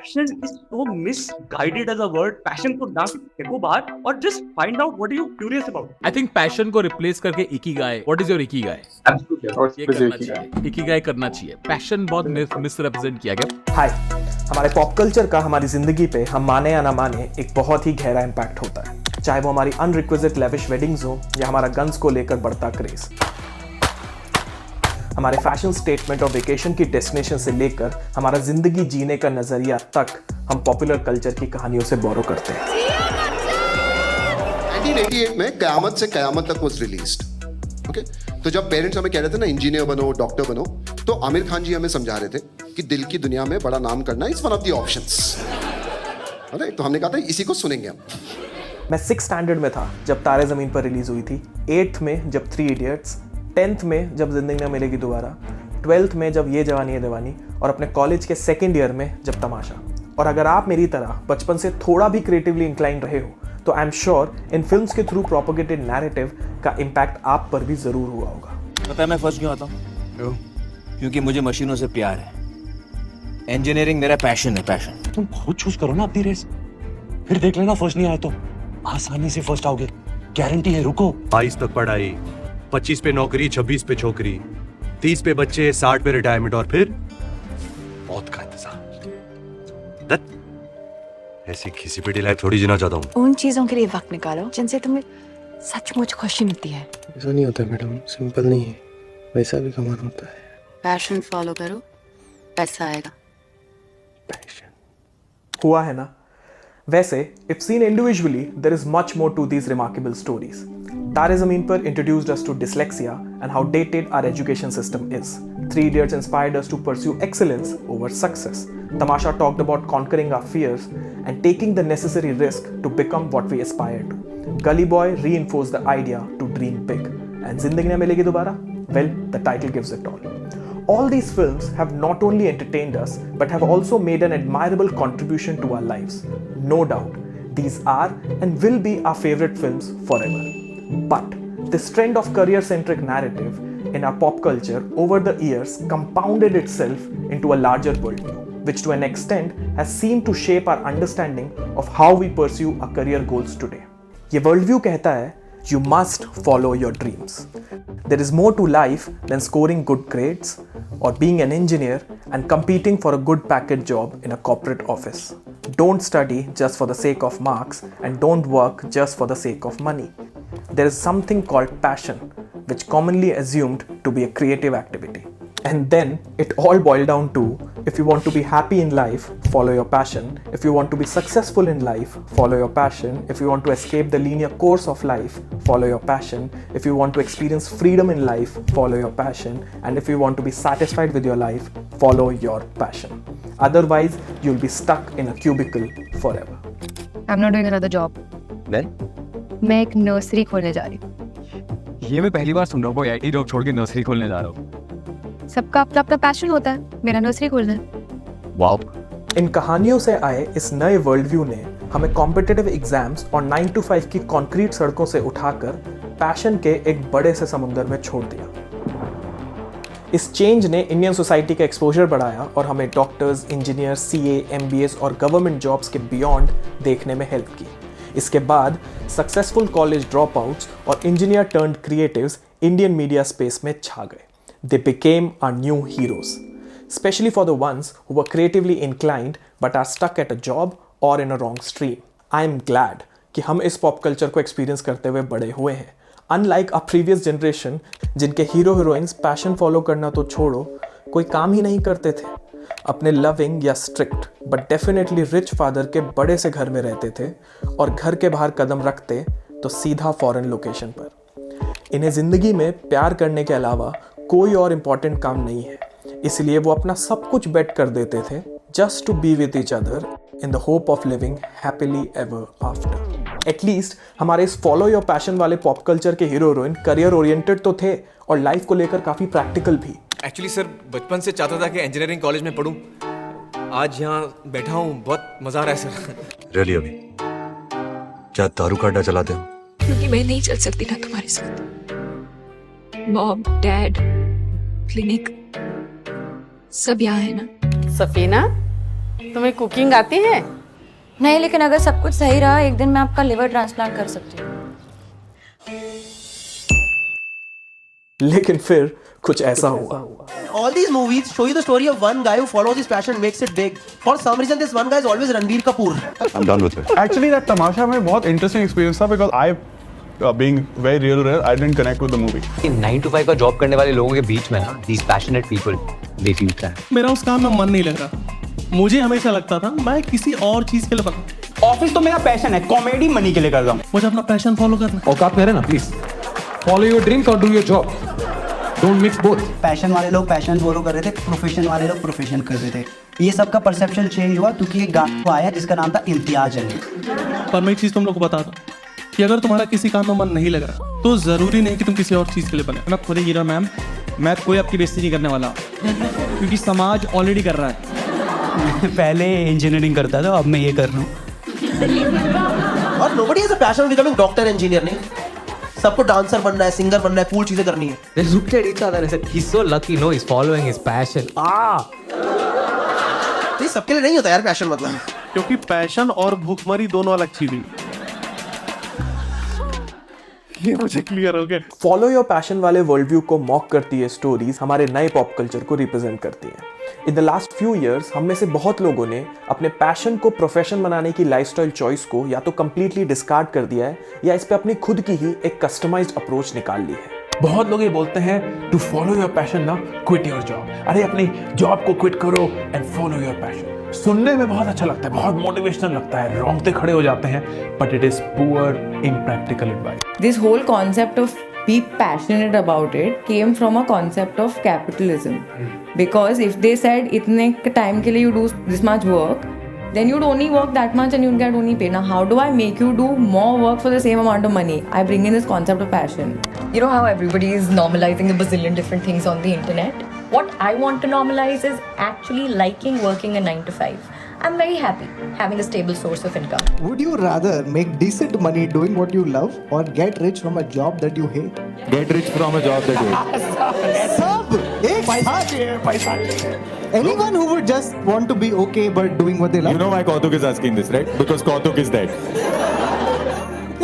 passion is so misguided as a word. Passion को ना फेंको बाहर और just find out what are you curious about. I think passion को replace करके ikigai. What is your ikigai? Absolutely. ये करना चाहिए. Ikigai करना चाहिए. Passion बहुत misrepresent किया गया. हाय, हमारे पॉप कल्चर का हमारी जिंदगी पे हम माने या ना माने एक बहुत ही गहरा इम्पैक्ट होता है, चाहे वो हमारी अनरिक्विजिट लेविश वेडिंग्स हो या हमारा गन्स को लेकर बढ़ता क्रेज। हमारे फैशन स्टेटमेंट और वेकेशन की डेस्टिनेशन से लेकर हमारा जिंदगी जीने का नजरिया तक हम पॉपुलर कल्चर की कहानियों से बोरो करते हैं। 1988 में कयामत से कयामत तक वाज रिलीज्ड। ओके, तो जब पेरेंट्स हमें कह रहे थे ना इंजीनियर बनो, डॉक्टर बनो, तो आमिर खान जी हमें समझा रहे थे कि दिल की दुनिया में बड़ा नाम करना is one of the options. तो हमने कहा था इसी को सुनेंगे हम। मैं 6th स्टैंडर्ड में था जब तारे ज़मीन पर रिलीज हुई थी, 8th में जब 3 इडियट्स, 10th में जब जिंदगी ना मिलेगी दोबारा, 12th में जब ये जवानी है दीवानी और अपने कॉलेज के 2nd ईयर में जब तमाशा। और अगर आप मेरी तरह बचपन से थोड़ा भी क्रिएटिवली इंक्लाइन रहे हो तो I am sure in films के थ्रू प्रोपोगेटेड नैरेटिव का इम्पैक्ट आप पर भी ज़रूर हुआ होगा। पता है मैं फर्स्ट क्यों आता हूँ? क्योंकि मुझे मशीनों से प्यार है। इंजीनियरिंग मेरा पैशन है, पैशन। तुम खुद चूज करो ना अपनी रेस, फिर देख लेना फर्स्ट नहीं आए तो आसानी से फर्स्ट आओगे, गारंटी है। रुको, 22 तक पढ़ाई, 25 पे नौकरी, 26 पे छोकरी, 30 पे बच्चे, 60 पे रिटायरमेंट और फिर मौत का इंतजार। ऐसी किसी पे लाइफ थोड़ी जीना चाहता हूँ। उन चीजों के लिए वक्त निकालो जिनसे तुम्हें सचमुच खुशी मिलती है। ऐसा नहीं होता मैडम, सिंपल नहीं है, वैसा भी कमाना होता है। पैशन फॉलो करो, पैसा आएगा। पैशन हुआ है ना। वैसे if seen individually there is much more to these remarkable stories. तारे ज़मीन पर introduced us to dyslexia and how dated our education system is. 3 Idiots inspired us to pursue excellence over success. Tamasha talked about conquering our fears and taking the necessary risk to become what we aspire to. Gully Boy reinforced the idea to dream big. And Zindagi Na Milegi Dobara? Well, the title gives it all. All these films have not only entertained us, but have also made an admirable contribution to our lives. No doubt, these are and will be our favorite films forever. But this trend of career-centric narrative in our pop culture over the years compounded itself into a larger worldview, which to an extent has seemed to shape our understanding of how we pursue our career goals today. ये worldview कहता है, you must follow your dreams. There is more to life than scoring good grades or being an engineer and competing for a good package job in a corporate office. Don't study just for the sake of marks and don't work just for the sake of money. There is something called passion, which commonly assumed to be a creative activity. And then it all boiled down to, if you want to be happy in life, follow your passion. If you want to be successful in life, follow your passion. If you want to escape the linear course of life, follow your passion. If you want to experience freedom in life, follow your passion. And if you want to be satisfied with your life, follow your passion. Otherwise, you'll be stuck in a cubicle forever. I'm not doing another job. Then? मैं एक nursery खोलने जा रही हूँ। ये मैं पहली बार सुन रहा हूँ, कोई IT जॉब छोड़ के नर्सरी खोलने जा रहा हूँ। सबका अपना अपना पैशन होता है, मेरा नर्सरी खोलना है। वाओ। इन कहानियों से आए इस नए वर्ल्ड व्यू ने हमें कॉम्पिटिटिव एग्जाम्स और 9 to 5 की कंक्रीट सड़कों से उठाकर पैशन के एक बड़े से समुंदर में छोड़ दिया। इस चेंज ने इंडियन सोसाइटी का एक्सपोजर बढ़ाया और हमें डॉक्टर्स, इंजीनियर्स, CA, MBAs और गवर्नमेंट जॉब्स के बियॉन्ड देखने में हेल्प की। इसके बाद सक्सेसफुल कॉलेज ड्रॉप आउट्स और engineer turned creatives Indian media space में छा गए। They became our new heroes, especially for the ones who were creatively inclined but are stuck at a job or in a wrong stream. I am glad कि हम इस pop culture को experience करते हुए बड़े हुए हैं। Unlike our previous generation, जिनके हीरो हीरोइंस पैशन फॉलो करना तो छोड़ो, कोई काम ही नहीं करते थे। अपने लविंग या strict but definitely rich father के बड़े से घर में रहते थे और घर के बाहर कदम रखते तो सीधा फॉरेन लोकेशन पर। इन्हें ज़िंदगी में प्यार करने के अलावा कोई और इम्पॉर्टेंट काम नहीं है, इसलिए वो अपना सब कुछ बेट कर देते थे just to be with each other in the hope of living happily ever after. At least हमारे इस फॉलो योर पैशन वाले पॉप कल्चर के हीरो हीरोइन करियर ओरिएंटेड तो थे और लाइफ को लेकर काफ़ी प्रैक्टिकल भी। एक्चुअली सर, बचपन से चाहता था कि इंजीनियरिंग कॉलेज में पढूं। आज यहाँ बैठा हूँ, बहुत मजा आ रहा है सर। रियली अभी क्या दारू का अड्डा चलाते हो? क्योंकि मैं नहीं चल सकती ना तुम्हारे साथ। मॉम, डैड, क्लिनिक सब यहाँ है ना। सफीना, तुम्हें कुकिंग आती है? नहीं, लेकिन अगर सब कुछ सही रहा एक दिन मैं आपका लिवर ट्रांसप्लांट कर सकती हूँ। लेकिन फिर कुछ ऐसा हुआ। All these movies show you the story of one guy who follows his passion, makes it big. For some reason, this one guy is always Ranbir Kapoor. I'm done with it. Actually, that Tamasha में बहुत interesting experience था because I, being very real, I didn't connect with the movie. 9 to 5 का job करने वाले लोगों के बीच में ना these passionate people they feel that. मेरा उस काम में मन नहीं लग रहा। मुझे हमेशा लगता था मैं किसी और चीज के लिए बना। ऑफिस तो मेरा पैशन है, कॉमेडी मनी के लिए करता हूँ। मुझे अपना पैशन फॉलो करना है। औकात में रहे ना प्लीज। फॉलो योर ड्रीम्स और do your job. Don't mix both. Passion वाले लोग पैशन फॉलो कर रहे थे, प्रोफेशन वाले लोग प्रोफेशन कर रहे थे। ये सबका परसेप्शन चेंज हुआ क्योंकि एक गाना आया जिसका नाम था इम्तियाज अली। पर मैं एक चीज तुम लोग को बता दूं कि अगर तुम्हारा किसी काम में मन नहीं लग रहा तो जरूरी नहीं कि तुम किसी और चीज के लिए बने। मैं खुद ही गिरा मैम, मैं कोई आपकी बेइज्जती नहीं करने वाला क्योंकि समाज ऑलरेडी कर रहा है। पहले इंजीनियरिंग करता था, अब मैं ये कर रहा हूँ। और nobody has a passion becoming doctor engineer नहीं। सबको डांसर बनना है, सिंगर बनना है, कूल चीजें करनी है। They looked at each other and said, "He's so lucky, no, he's following his passion." ये सबके लिए नहीं होता यार पैशन मतलब। क्योंकि पैशन और भूखमरी दोनों अलग चीजें। ये मुझे क्लियर हो गया। फॉलो योर पैशन वाले वर्ल्ड व्यू को मॉक करती है स्टोरीज हमारे नए पॉप कल्चर को रिप्रेजेंट करती हैं। In the last few years हम में से बहुत लोगों ने अपने पैशन को प्रोफेशन बनाने की लाइफस्टाइल चॉइस को या तो कंप्लीटली डिस्कार्ड कर दिया है या इस पे अपनी खुद की ही एक कस्टमाइज्ड अप्रोच निकाल ली है। बहुत लोग ये बोलते हैं टू फॉलो योर पैशन ना क्विट योर जॉब। अरे अपनी जॉब को क्विट करो एंड फॉलो योर पैशन। सुनने में बहुत अच्छा लगता है, बहुत मोटिवेशनल लगता है, रोंगटे खड़े हो जाते हैं, but it is poor impractical advice. This whole concept of be passionate about it came from a concept of capitalism. Because if they said इतने time के लिए you do this much work, then you'd only work that much and you'd get only paid. Now how do I make you do more work for the same amount of money? I bring in this concept of passion. You know how everybody is normalizing a bazillion different things on the internet? What I want to normalize is actually liking working a 9 to 5. I'm very happy having a stable source of income. Would you rather make decent money doing what you love or get rich from a job that you hate? Get rich from a job that you hate. सब एक साथ। Anyone who would just want to be okay but doing what they love. You know why Kautuk is asking this, right? Because Kautuk is dead.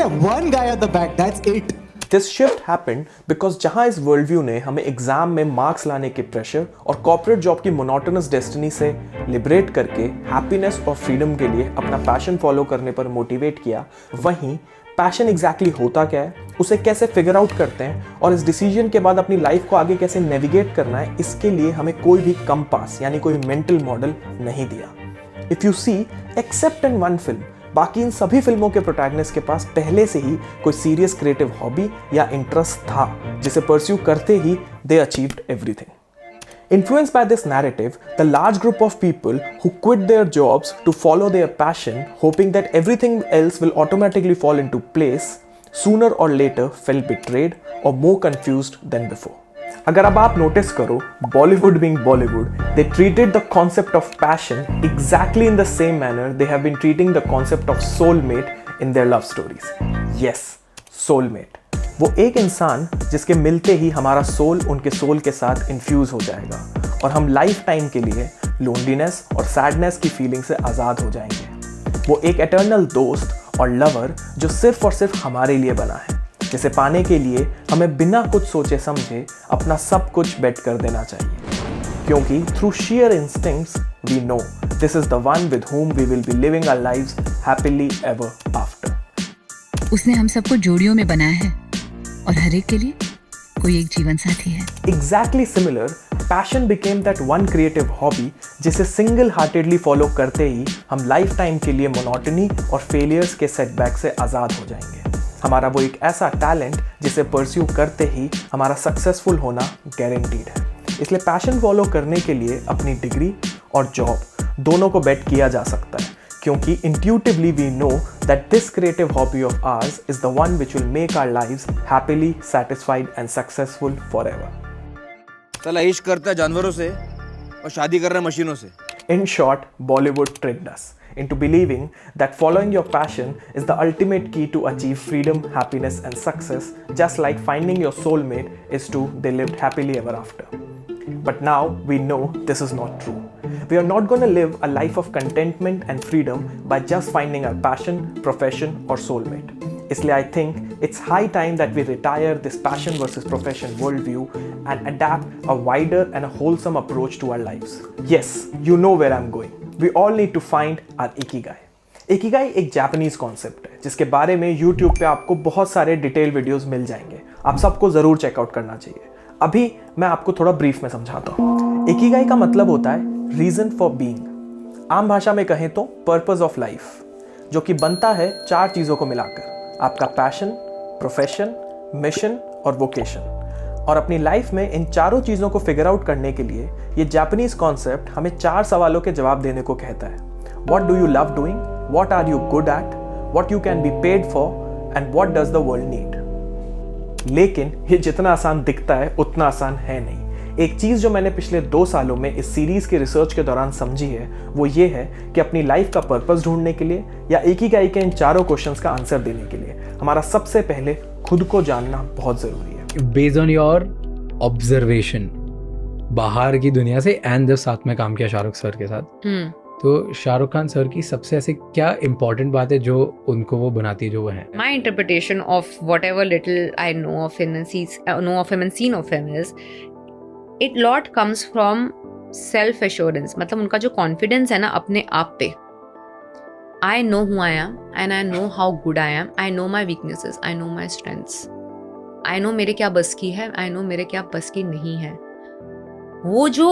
Yeah, one guy at the back, that's it. This shift happened because जहां इस world view ने हमें exam में marks लाने के pressure और corporate job की monotonous destiny से लिबरेट करके हैप्पीनेस और फ्रीडम के लिए अपना पैशन फॉलो करने पर मोटिवेट किया, वहीं पैशन एग्जैक्टली होता क्या है, उसे कैसे फिगर आउट करते हैं और इस डिसीजन के बाद अपनी लाइफ को आगे कैसे नेविगेट करना है, इसके लिए हमें कोई भी कंपास यानी कोई मेंटल मॉडल नहीं दिया। If you see except in one film, बाकी इन सभी फिल्मों के प्रोटैगनिस्ट के पास पहले से ही कोई सीरियस क्रिएटिव हॉबी या इंटरेस्ट था जिसे परस्यू करते ही they achieved everything. Influenced by this narrative, the large group of people who quit their jobs to follow their passion, hoping that everything else will automatically fall into place, sooner or later felt betrayed or more confused than before. अगर अब आप notice करो, Bollywood being Bollywood, they treated the concept of passion exactly in the same manner they have been treating the concept of soulmate in their love stories. Yes, soulmate. वो एक इंसान जिसके मिलते ही हमारा सोल उनके सोल के साथ इन्फ्यूज हो जाएगा और हम लाइफ टाइम के लिए लोनलीनेस और सैडनेस की फीलिंग से आज़ाद हो जाएंगे। वो एक एटर्नल दोस्त और लवर जो सिर्फ और सिर्फ हमारे लिए बना है, जिसे पाने के लिए हमें बिना कुछ सोचे समझे अपना सब कुछ बेट कर देना चाहिए, क्योंकि through share instincts we know this is the one with whom we will be living our lives happily ever after. उसने हम सबको जोड़ियों में बनाया है और हर एक के लिए कोई एक जीवन साथी है। Exactly similar, passion became that one creative hobby जिसे single heartedly follow करते ही हम लाइफ टाइम के लिए मोनोटनी और फेलियर्स के सेटबैक से आज़ाद हो जाएंगे। हमारा वो एक ऐसा टैलेंट जिसे परस्यू करते ही हमारा सक्सेसफुल होना गारंटीड है। इसलिए पैशन फॉलो करने के लिए अपनी डिग्री और जॉब दोनों को बेट किया जा सकता है, क्योंकि intuitively we know that this creative hobby of ours is the one which will make our lives happily satisfied and successful forever. साला इश्क करता है जानवरों से और शादी कर रहा है मशीनों से। In short, Bollywood tricked us into believing that following your passion is the ultimate key to achieve freedom, happiness and success, just like finding your soulmate is to they lived happily ever after. But now we know this is not true. We are not going to live a life of contentment and freedom by just finding our passion, profession or soulmate. इसलिए I think it's high time that we retire this passion versus profession worldview and adapt a wider and a wholesome approach to our lives. Yes, you know where I'm going. We all need to find our Ikigai. Ikigai एक Japanese concept है जिसके बारे में YouTube पे आपको बहुत सारे detail videos मिल जाएंगे. आप सबको ज़रूर चेकआउट करना चाहिए. अभी मैं आपको थोड़ा ब्रीफ में समझाता हूँ. इकिगाई का मतलब होता है रीजन फॉर बीइंग. आम भाषा में कहें तो पर्पस ऑफ लाइफ, जो कि बनता है 4 चीज़ों को मिलाकर: आपका पैशन, प्रोफेशन, मिशन और वोकेशन. और अपनी लाइफ में इन चारों चीज़ों को फिगर आउट करने के लिए ये जापानीज कॉन्सेप्ट हमें 4 सवालों के जवाब देने को कहता है. What do you love doing? What are you good at? What you can be paid for? And what does the world need? लेकिन ये जितना आसान दिखता है उतना आसान है नहीं. एक चीज़ जो मैंने पिछले 2 सालों में इस सीरीज़ की रिसर्च के दौरान समझी है वो ये है कि अपनी लाइफ का पर्पस ढूंढने के लिए या इकिगाई के इन 4 क्वेश्चंस का आंसर देने के लिए हमारा सबसे पहले खुद को जानना बहुत ज़रूरी है. बेस्ड ऑन योर ऑब्जर्वेशन बाहर की दुनिया से, एंड जब साथ में काम किया शाहरुख सर के साथ, तो शाहरुख खान सर की सबसे ऐसे क्या इम्पोर्टेंट बात है जो उनको वो बनाती है जो वो है? My interpretation of whatever little I know of him and seen of him is it lot comes from self assurance. मतलब उनका जो कॉन्फिडेंस है ना अपने आप पे. I know who I am and I know how good I am. I know my weaknesses. I know my strengths. I know मेरे क्या बस की है. I know मेरे क्या बस की नहीं है. वो जो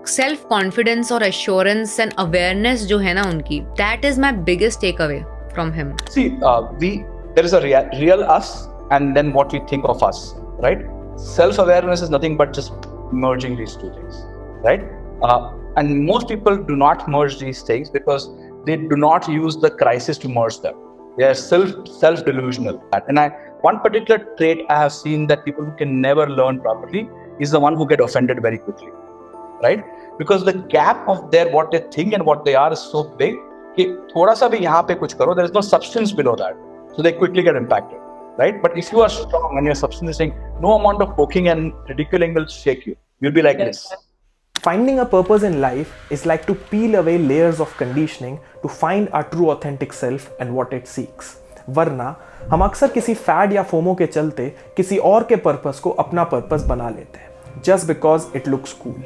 सेल्फ कॉन्फिडेंस और एश्योरेंस एंड अवेयरनेस जो है ना उनकी, that is my biggest take away from him. See there is a real us and then what we think of us, right? Self awareness is nothing but just merging these two things, right? And most people do not merge these things because they do not use the crisis to merge them. They are self delusional. And one particular trait I have seen that people who can never learn properly is the one who get offended very quickly. Right? Because the gap of their what they think and what they are is so big कि थोड़ा सा भी यहाँ पे कुछ करो, there is no substance below that, so they quickly get impacted, right? But if you are strong and your substance is saying, no amount of poking and ridiculing will shake you. You'll be like this. Finding a purpose in life is like to peel away layers of conditioning to find our true authentic self and what it seeks. वरना हम अक्सर किसी fed या FOMO के चलते किसी और के पर्पस को अपना पर्पस बना लेते हैं just because it looks cool.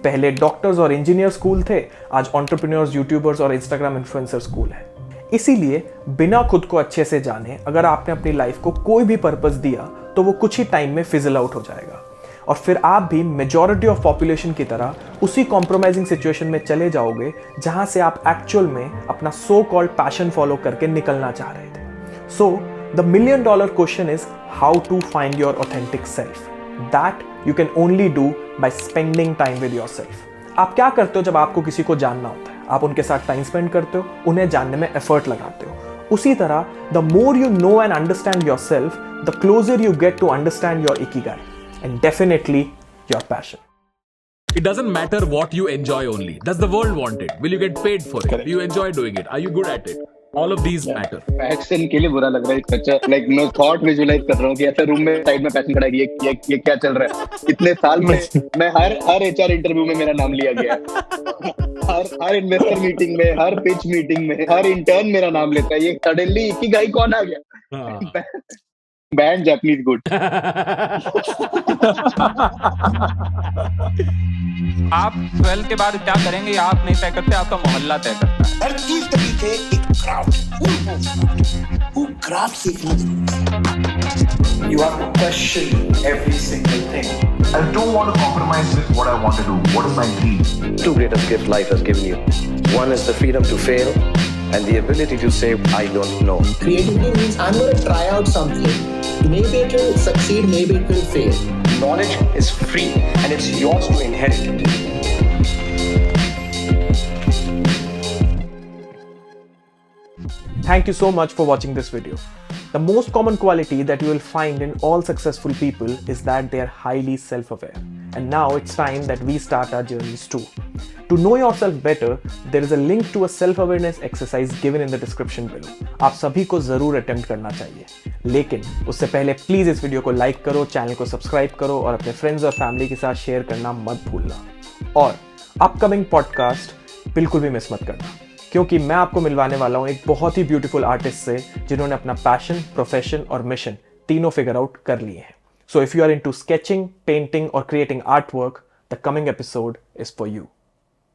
पहले डॉक्टर्स और इंजीनियर्स कूल थे, आज एंटरप्रेन्योर्स, यूट्यूबर्स और इंस्टाग्राम इन्फ्लुएंसर्स कूल है. इसीलिए बिना खुद को अच्छे से जाने अगर आपने अपनी लाइफ को कोई भी पर्पस दिया तो वो कुछ ही टाइम में फिजल आउट हो जाएगा और फिर आप भी मेजॉरिटी ऑफ पॉपुलेशन की तरह उसी कॉम्प्रोमाइजिंग सिचुएशन में चले जाओगे जहां से आप एक्चुअल में अपना सो कॉल्ड पैशन फॉलो करके निकलना चाह रहे थे. So the $1 million question is how to find your authentic self. That you can only do by spending time with yourself. आप क्या करते हो जब आपको किसी को जानना होता है? आप उनके साथ टाइम स्पेंड करते हो, उन्हें जानने में एफर्ट लगाते हो. उसी तरह the more you know and understand yourself, the closer you get to understand your ikigai and definitely your passion. It doesn't matter what you enjoy only. Does the world want it? Will you get paid for it? Do you enjoy doing it? Are you good at it? All of these matter. Passion के लिए बुरा लग रहा है बच्चा. Like मैं thought visualise कर रहा हूँ कि ऐसे रूम में साइड में पैशन खड़ा है, ये क्या चल रहा है. इतने साल में मैं हर एचआर इंटरव्यू में मेरा नाम लिया गया है. हर इन्वेस्टर मीटिंग में, हर पिच मीटिंग में, हर इंटर्न मेरा नाम लेता है. ये सडनली इकिगाई कौन आ गया? Band Japanese good. आप 12 के बाद क्या करेंगे आप नहीं तय करते, आपका मोहल्ला तय करता है. हर चीज के पीछे एक क्राफ्ट सीखना जरूरी है. You have to question every single thing. I don't want to compromise with what I want to do. What is my dream? 2 greatest gifts life has given you. One is the freedom to fail and the ability to say, I don't know. Creativity means I'm going to try out something. Maybe it will succeed, maybe it will fail. Knowledge is free and it's yours to inherit. Thank you so much for watching this video. The most common quality that you will find in all successful people is that they are highly self-aware. And now it's time that we start our journeys too. To know yourself better, there is a link to a self-awareness exercise given in the description below. आप सभी को जरूर attempt करना चाहिए. लेकिन उससे पहले please इस वीडियो को लाइक करो, चैनल को सब्सक्राइब करो और अपने फ्रेंड्स और फैमिली के साथ शेयर करना मत भूलना। और अपकमिंग पॉडकास्ट बिल्कुल भी मिस मत करना, क्योंकि मैं आपको मिलवाने वाला हूँ एक बहुत ही ब्यूटीफुल आर्टिस्ट से जिन्होंने अपना पैशन, प्रोफेशन और मिशन तीनों फिगर आउट कर लिए हैं। So if you are into sketching, painting और creating art work, the coming episode is for you.